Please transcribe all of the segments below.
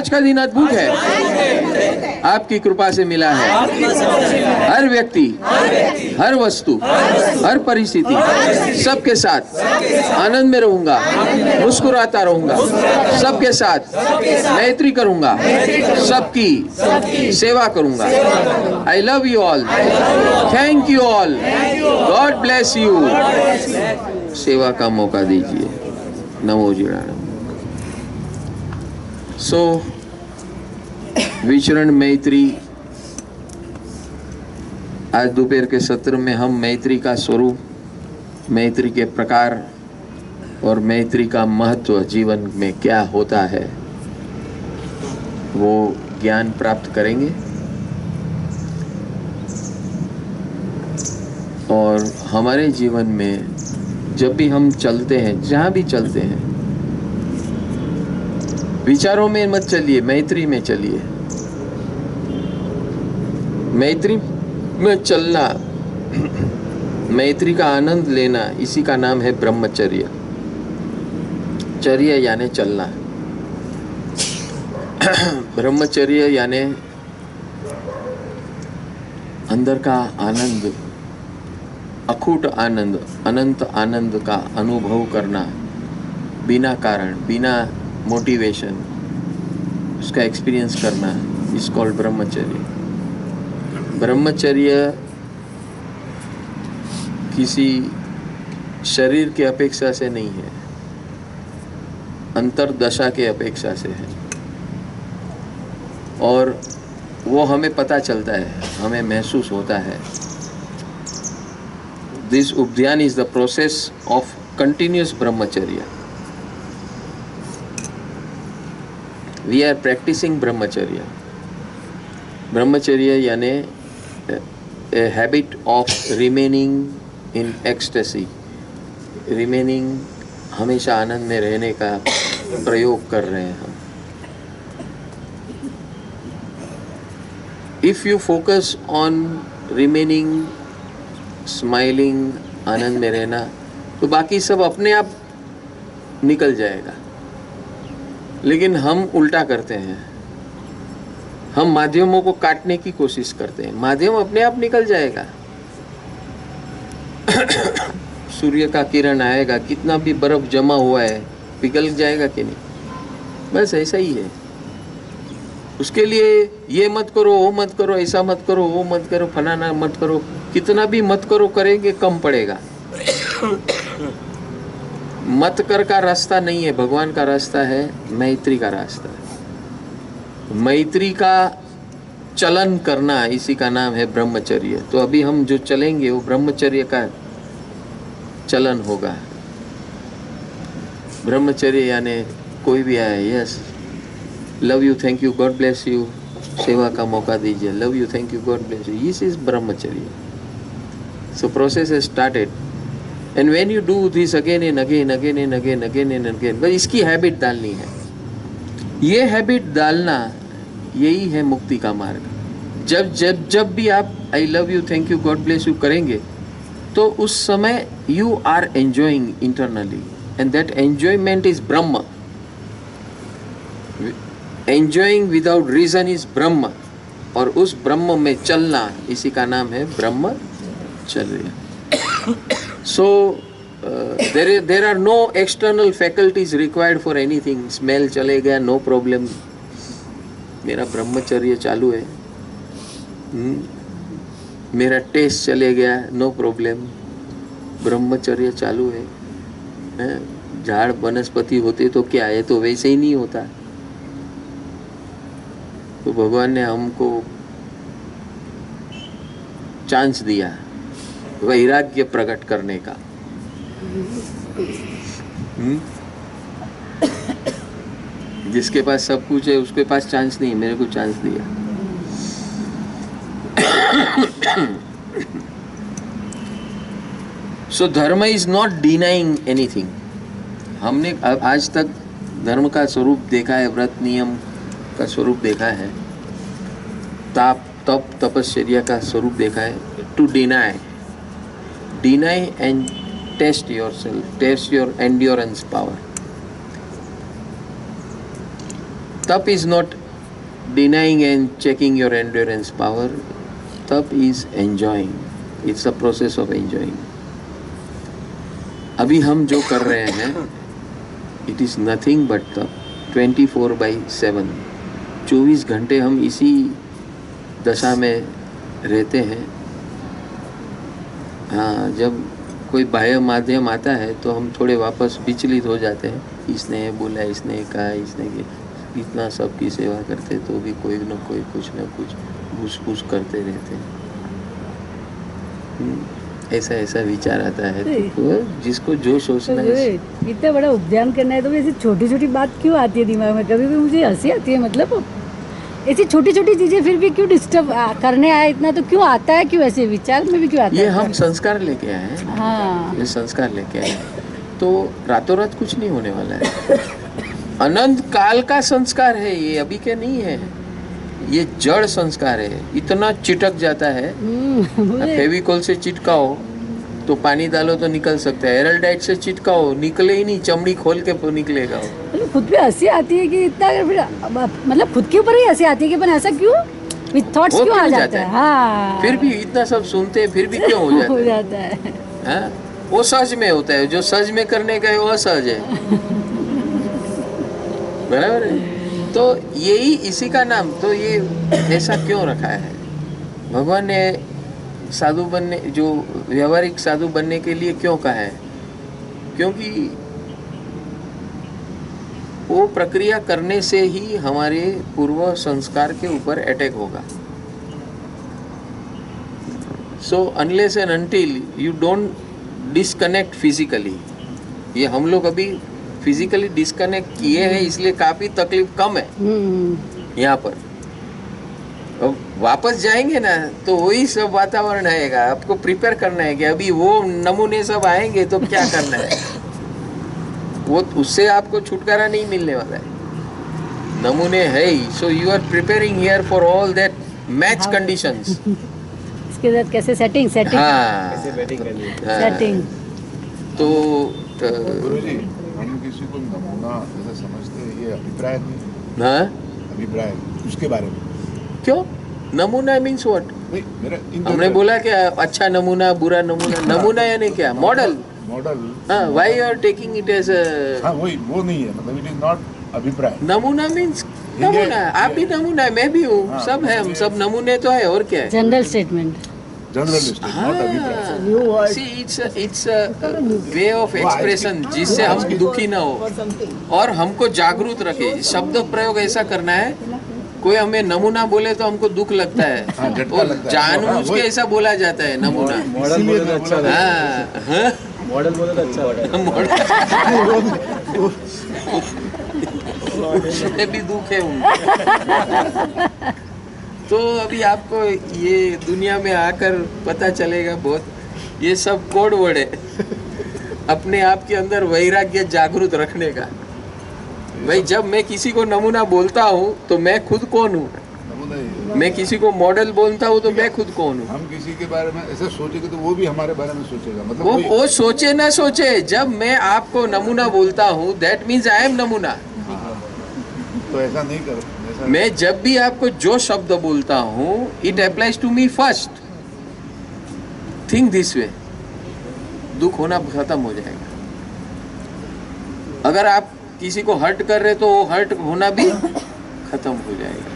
आज का दिन अद्भुत है, आपकी कृपा से मिला है। हर व्यक्ति, हर वस्तु, हर परिस्थिति, सबके साथ आनंद में रहूंगा, मुस्कुराता रहूंगा, सबके साथ मैत्री करूंगा, सबकी सेवा करूंगा। आई love you all, thank you all, God bless you. सेवा का मौका दीजिए। नमो जीणानंद। सो विचरण मैत्री, आज दोपहर के सत्र में हम मैत्री का स्वरूप, मैत्री के प्रकार और मैत्री का महत्व जीवन में क्या होता है वो ज्ञान प्राप्त करेंगे। और हमारे जीवन में जब भी हम चलते हैं, जहाँ भी चलते हैं, विचारों में मत चलिए, मैत्री में चलिए। मैत्री में चलना, मैत्री का आनंद लेना, इसी का नाम है ब्रह्मचर्य। चर्य यानी चलना, ब्रह्मचर्य यानी अंदर का आनंद, अखूट आनंद, अनंत आनंद का अनुभव करना बिना कारण, बिना मोटिवेशन, उसका एक्सपीरियंस करना, इज कॉल्ड ब्रह्मचर्य। ब्रह्मचर्य किसी शरीर की अपेक्षा से नहीं है, अंतरदशा के अपेक्षा से है। और वो हमें पता चलता है, हमें महसूस होता है। This Ubdhyan is the process of continuous brahmacharya. We are practicing brahmacharya. Brahmacharya यानी a habit of remaining in ecstasy, remaining, हमेशा आनंद में रहने का प्रयोग कर रहे हैं हम। If you focus on remaining smiling, आनंद में रहना, तो बाकी सब अपने आप निकल जाएगा। लेकिन हम उल्टा करते हैं, हम माध्यमों को काटने की कोशिश करते हैं, माध्यम अपने आप निकल जाएगा। सूर्य का किरण आएगा, कितना भी बर्फ जमा हुआ है पिघल जाएगा कि नहीं? बस ऐसा ही है। उसके लिए ये मत करो, वो मत करो, ऐसा मत करो, वो मत करो, फलाना मत करो, कितना भी मत करो करेंगे कम पड़ेगा। मत कर का रास्ता नहीं है, भगवान का रास्ता है, मैत्री का रास्ता है। मैत्री का चलन करना, इसी का नाम है ब्रह्मचर्य। तो अभी हम जो चलेंगे वो ब्रह्मचर्य का चलन होगा। ब्रह्मचर्य यानी कोई भी आए, yes, love you, thank you, god bless you, सेवा का मौका दीजिए, love you, thank you, god bless you, this is ब्रह्मचर्य। So process has started, and when you do this again and again, again and again, again and again, बस इसकी habit डालनी है। ये हैबिट डालना, यही है मुक्ति का मार्ग। जब जब जब भी आप I love you, thank you, god bless you करेंगे, तो उस समय you are enjoying internally, and that enjoyment is Brahm. Enjoying without reason is Brahm, और उस ब्रह्म में चलना, इसी का नाम है ब्रह्मचर्य। So there are no external faculties required for anything. Smell चले गया, no problem, मेरा ब्रह्मचर्य चालू है। मेरा टेस्ट चले गया, no problem, ब्रह्मचर्य चालू है। झाड़ वनस्पति होते तो क्या है, तो वैसे ही नहीं होता। तो भगवान ने हमको चांस दिया वैराग्य प्रकट करने का। जिसके पास सब कुछ है उसके पास चांस नहीं, मेरे को चांस दिया। सो धर्म इज नॉट डिनाइंग एनीथिंग। हमने आज तक धर्म का स्वरूप देखा है, व्रत नियम का स्वरूप देखा है, ताप तप तपश्चर्या का स्वरूप देखा है। To deny and test yourself, test your endurance power. Tap is not denying and checking your endurance power. Tap is enjoying. It's a process of enjoying. अभी हम जो कर रहे हैं, it is nothing but tap. 24/7, 24 घंटे हम इसी दशा में रहते हैं. हाँ, जब कोई बाह्य माध्यम आता है तो हम थोड़े वापस विचलित हो जाते हैं. इसने बोला, इसने कहा, इसने इतना सबकी सेवा करते तो भी कोई न कोई कुछ न कुछ घुस करते रहते हैं. ऐसा विचार आता है. तो जिसको जो सोचना है. इतना बड़ा उपध्यान करना है तो ऐसी छोटी छोटी बात क्यों आती है दिमाग में? कभी भी मुझे हंसी आती है. मतलब ऐसी छोटी छोटी चीजें फिर भी क्यों डिस्टर्ब करने आए इतना, तो क्यों आता है? क्यों ऐसे विचार में भी क्यों आता है? ये हम संस्कार लेके आए हैं. हाँ, ये संस्कार लेके आए हैं. तो रातों रात कुछ नहीं होने वाला है. अनंत काल का संस्कार है ये, अभी के नहीं है. ये जड़ संस्कार है. इतना चिटक जाता है. फेविकोल से चिटकाओ तो पानी डालो तो निकल सकता है. एरल्डाइट से चिटकाओ, निकले ही नहीं. चमड़ी खोल के निकलेगा. मतलब खुद पे हंसी आती है कि इतना, फिर मतलब खुद के ऊपर ही हंसी आती है कि ऐसा क्यों, विद थॉट्स क्यों आ जाता है. हाँ, फिर भी इतना सब सुनते हैं फिर भी क्यों हो जाता है. हाँ, वो सज में होता है. जो सज में करने का है वो असहज है. बराबर है. तो यही इसी का नाम. तो ये ऐसा क्यों रखा है? भगवान ने साधु बनने, जो व्यवहारिक साधु बनने के लिए क्यों कहा है? क्योंकि वो प्रक्रिया करने से ही हमारे पूर्व संस्कार के ऊपर अटैक होगा. So unless and until you don't disconnect physically. ये हम लोग अभी फिजिकली डिस्कनेक्ट किए हैं, इसलिए काफी तकलीफ कम है यहाँ पर. अब वापस जाएंगे ना तो वही सब वातावरण आएगा. आपको प्रिपेयर करना है कि अभी वो नमूने सब आएंगे तो क्या करना है. वो उससे आपको छुटकारा नहीं मिलने वाला है. नमूने है ही. So you are preparing here for all that match conditions. इसके साथ कैसे सेटिंग हाँ, कैसे बैटिंग करनी है. सेटिंग. तो गुरुजी, हम किसी को नमूना जैसा समझते हैं, ये अभिप्राय नहीं. हाँ, अभिप्राय उसके बारे में क्यों? नमूना मीन्स व्हाट? हमने बोला कि अच्छा नमूना, बुरा नमूना. नमूना यानी क्या? मॉडल. हाँ, why you are taking it as हाँ, वो नहीं है. मतलब इट इज नॉट अभिप्राय. नमूना मीन्स नमूना. आप भी नमूना है, मैं भी हूँ. हाँ, सब है, हम सब नमूने तो है. और क्या है? General statement. नॉट अभिप्राय. See, it's a way of expression जिससे हम दुखी ना हो और हमको जागरूक रखे. शब्द प्रयोग ऐसा करना है. कोई हमें नमूना बोले तो हमको दुख लगता है. हाँ, झटका और लगता है. जानबूझ के ऐसा बोला जाता है नमूना. मॉडल बोले तो अच्छा लगता है. हाँ, मॉडल बोले तो अच्छा लगता उसमें भी दुख है उनको. तो अभी आपको ये दुनिया में आकर पता चलेगा बहुत. ये सब कोड वर्ड है अपने आप के अंदर वैराग्य जागरूक रखने का. भाई, जब मैं किसी को नमूना बोलता हूँ तो मैं खुद कौन हूँ? मैं किसी को मॉडल बोलता हूँ तो मैं खुद कौन हूँ? हम किसी के बारे में ऐसा सोचेंगे तो वो भी हमारे बारे में सोचेगा. मतलब वो सोचे ना सोचे, जब मैं आपको नमूना बोलता हूँ दैट मीन्स आई एम नमूना. तो ऐसा नहीं करो. मैं जब भी आपको जो शब्द बोलता हूँ it applies to me first. Think this way. दुख होना खत्म हो जाएगा. अगर आप किसी को हर्ट कर रहे तो वो हर्ट होना भी खत्म हो जाएगा.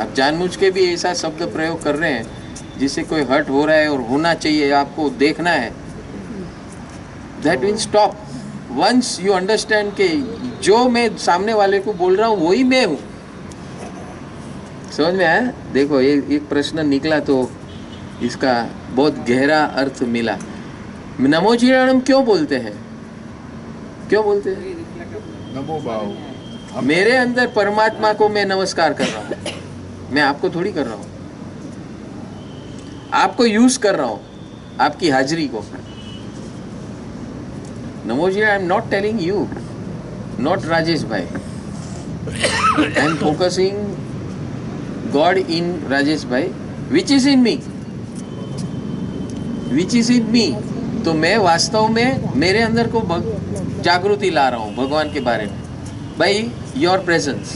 आप जानबूझ के भी ऐसा शब्द प्रयोग कर रहे हैं जिससे कोई हर्ट हो रहा है और होना चाहिए, आपको देखना है. That means stop. Once you understand के जो मैं सामने वाले को बोल रहा हूँ वही मैं हूँ. समझ में आया? देखो, एक प्रश्न निकला तो इसका बहुत गहरा अर्थ मिला. नमोजीराणम क्यों बोलते हैं? क्यों बोलते हैं? नमो भाव. मेरे अंदर परमात्मा को मैं नमस्कार कर रहा हूँ. मैं आपको थोड़ी कर रहा हूँ. आपको यूज कर रहा हूँ, आपकी हाजिरी को. Namoji, I am not telling you, not Rajesh भाई. I am focusing God in Rajesh bhai, which is in me, which is in me. तो मैं वास्तव में मेरे अंदर को जागृति ला रहा हूँ भगवान के बारे में. भाई, योर प्रेजेंस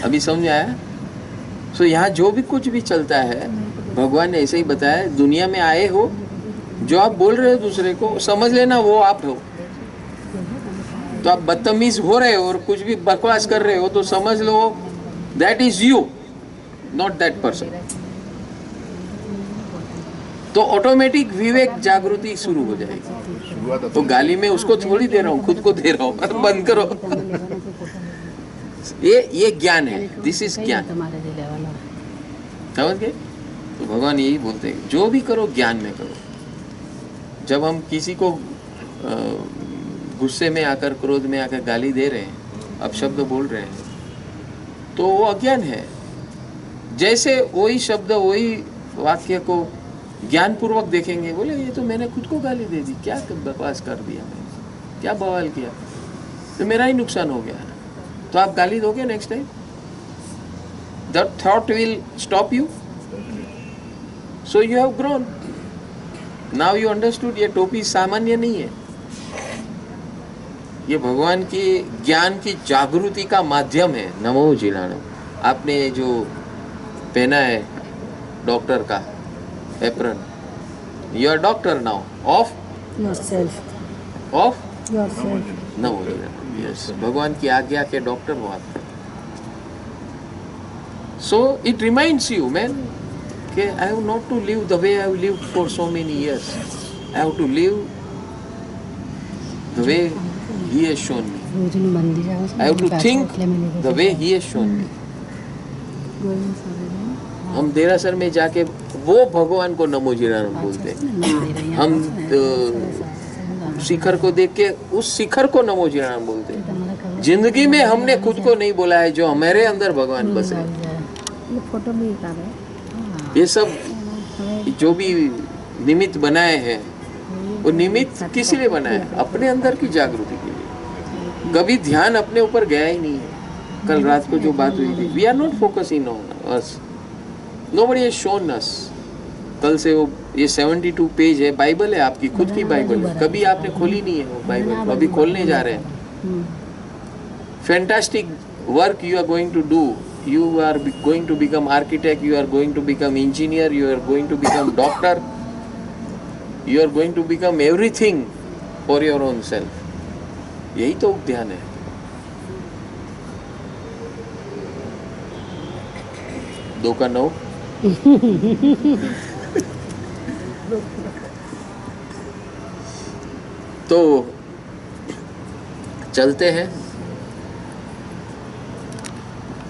अभी समझ आया? सो यहाँ जो भी कुछ भी चलता है भगवान ने ऐसे ही बताया, दुनिया में आए हो, जो आप बोल रहे हो दूसरे को, समझ लेना वो आप हो। तो आप बदतमीज हो रहे हो और कुछ भी बकवास कर रहे हो तो समझ लो that is you, not that person. तो ऑटोमेटिक विवेक जागृति शुरू हो जाएगी। शुरुआत तो गाली में उसको थोड़ी दे रहा हूँ, खुद को दे रहा हूँ, बंद करो। ये ज्ञान है, दिस इज ज्ञान, समझ गए? तो भगवान यही बोलते हैं, जो भी करो ज्ञान में करो। जब हम किसी को गुस्से में आकर, क्रोध में आकर गाली दे रहे हैं, अपशब्द बोल रहे हैं, तो वो अज्ञान है। जैसे वही शब्द, वही वाक्य को ज्ञान पूर्वक देखेंगे, बोले ये तो मैंने खुद को गाली दे दी, क्या बकवास कर दिया मैंने, क्या बवाल किया, तो मेरा ही नुकसान हो गया। तो आप गाली दोगे next time, that thought will stop you. So you have grown, now you understood. ये टोपी सामान्य नहीं है, ये भगवान की ज्ञान की जागृति का माध्यम है। नमो जिलाणम। आपने जो पहना है डॉक्टर का apron, you are doctor now of yourself, नमो जिलाणम। यस, भगवान की आज्ञा के डॉक्टर हो आप। So it reminds you man कि I have not to live the way I have lived for so many years, I have to live the way he has shown me. I have to think the way he has shown me. हम देरासर में जाके वो भगवान को नमो जिलाणम बोलते हैं। हम शिखर को देख के उस शिखर को नमो जिलाणम बोलते हैं। जिंदगी में हमने खुद को नहीं बोला है, जो हमारे अंदर भगवान बसे। ये सब जो भी निमित्त बनाए हैं, वो निमित्त किस लिए बनाए? अपने अंदर की जागृति के लिए। कभी ध्यान अपने ऊपर गया ही नहीं है। कल रात को जो बात हुई थी, we are not focusing on us, nobody has shown us. कल से वो ये 72 पेज है, बाइबल है, आपकी खुद की बाइबल है, कभी आपने खोली नहीं है वो बाइबल, अभी खोलने जा रहे हैं। Fantastic work you are going to do, you are going to become architect, you are going to become engineer, you are going to become doctor, you are going to become everything for your own self. यही तो ध्यान है। दो का 9। तो चलते हैं,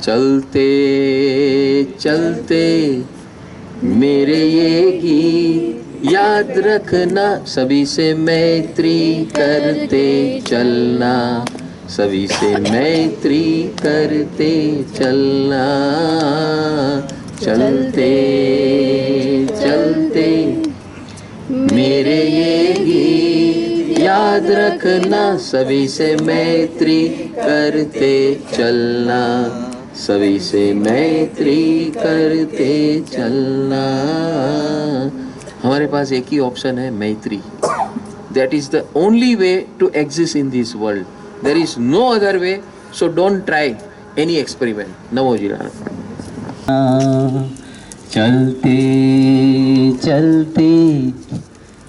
चलते चलते मेरे ये गीत याद रखना, सभी से मैत्री करते चलना, सभी से मैत्री करते चलना। चलते चलते मेरे ये गीत याद रखना, सभी से मैत्री करते चलना, सभी से मैत्री करते चलना। हमारे पास एक ही ऑप्शन है, मैत्री। That is the only way to exist in this world, there is no other way, so don't try any experiment. नमो जिलाणम। चलते चलते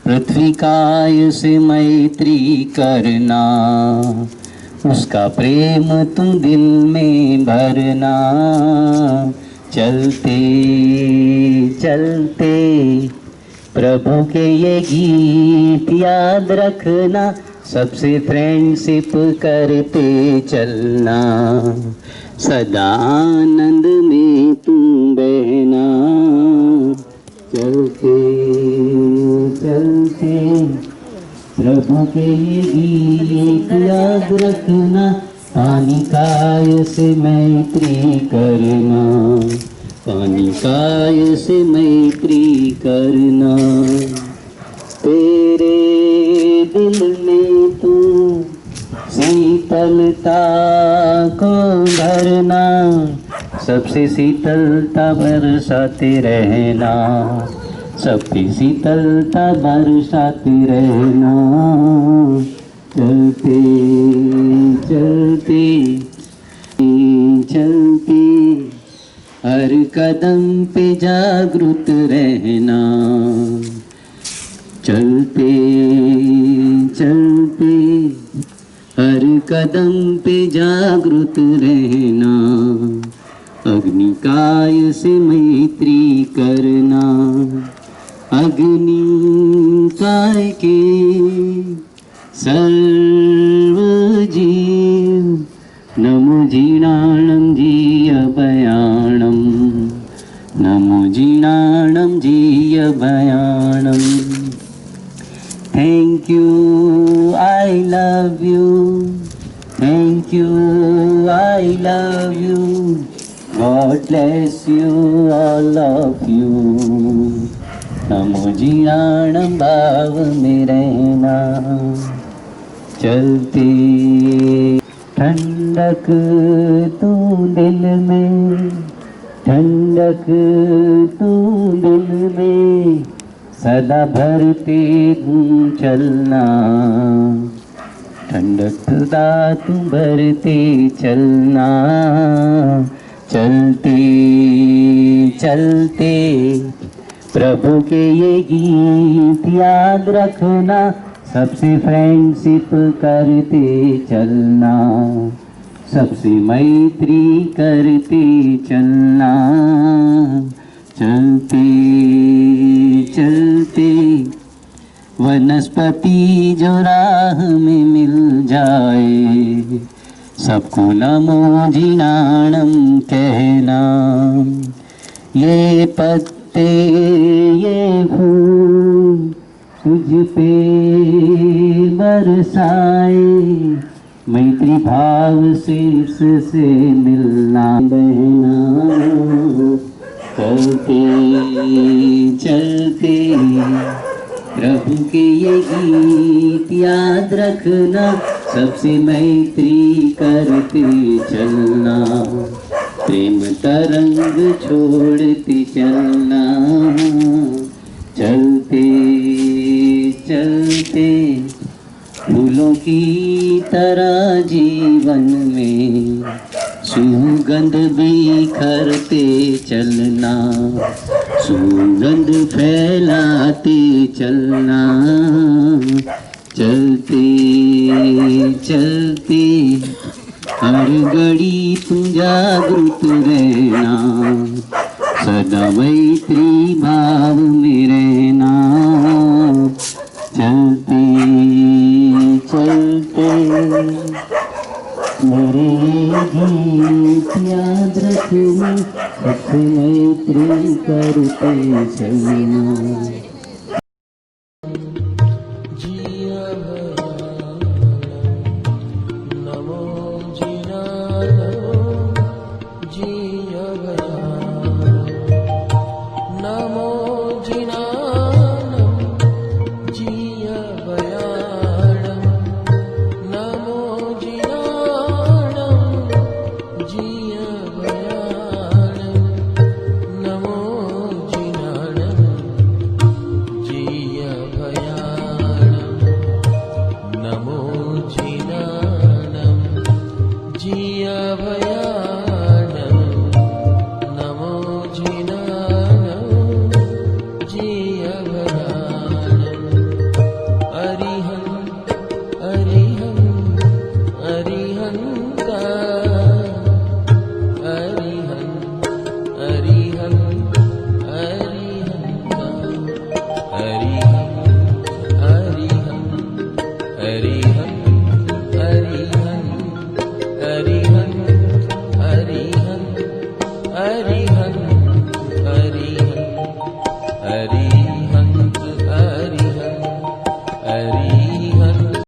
पृथ्वी काय से मैत्री करना, उसका प्रेम तुम दिल में भरना। चलते चलते प्रभु के ये गीत याद रखना, सबसे फ्रेंडशिप करते चलना, सदा आनंद में तुम बहना। चलते चलते प्रभु के ये गीत याद रखना, पानी काय से मैत्री करना, पानी काय से मैत्री करना। तेरे दिल में तू शीतलता को भरना, सबसे शीतलता बरसाते रहना, सबकी शीतलता बरसाते रहना। चलते चलते चलते हर कदम पे जागृत रहना, चलते चलते हर कदम पे जागृत रहना, अग्निकाय से मैत्री करना, अग्निकाय के सर्व जीव नमो जीर्णाणं जीयभयाणं, नमो जीर्णाणं जीयभयाणं। Thank you, I love you. Thank you, I love you. God bless you, all of you. नमो जीर्णाणं भाव में रहना, चलते ठंडक तू दिल में, ठंडक तू दिल में, सदा भरते चलना, ठंडक सदा तू भरते चलना, चलते चलते प्रभु के ये गीत याद रखना, सबसे फ्रेंडशिप करते चलना, सबसे मैत्री करते चलना, चलते चलते वनस्पति जो राह में मिल जाए, सबको नमो जीर्णाणं कहना, ये पत्ते ये फूल तुझ पे बरसाए, मैत्री भाव से इससे मिलना बहना, चलते चलते प्रभु के ये गीत याद रखना, सबसे मैत्री करते चलना, प्रेम तरंग छोड़ते चलना, चलते चलते फूलों की तरह जीवन में सुगंध बिखरते चलना, सुगंध फैलाते चलना, चलते चलते हर घड़ी तू जागृत रहना, सदा मैत्री भाव में रहना, चलते चलते मेरे गीत याद रखना, सबसे मैत्री करते चलना।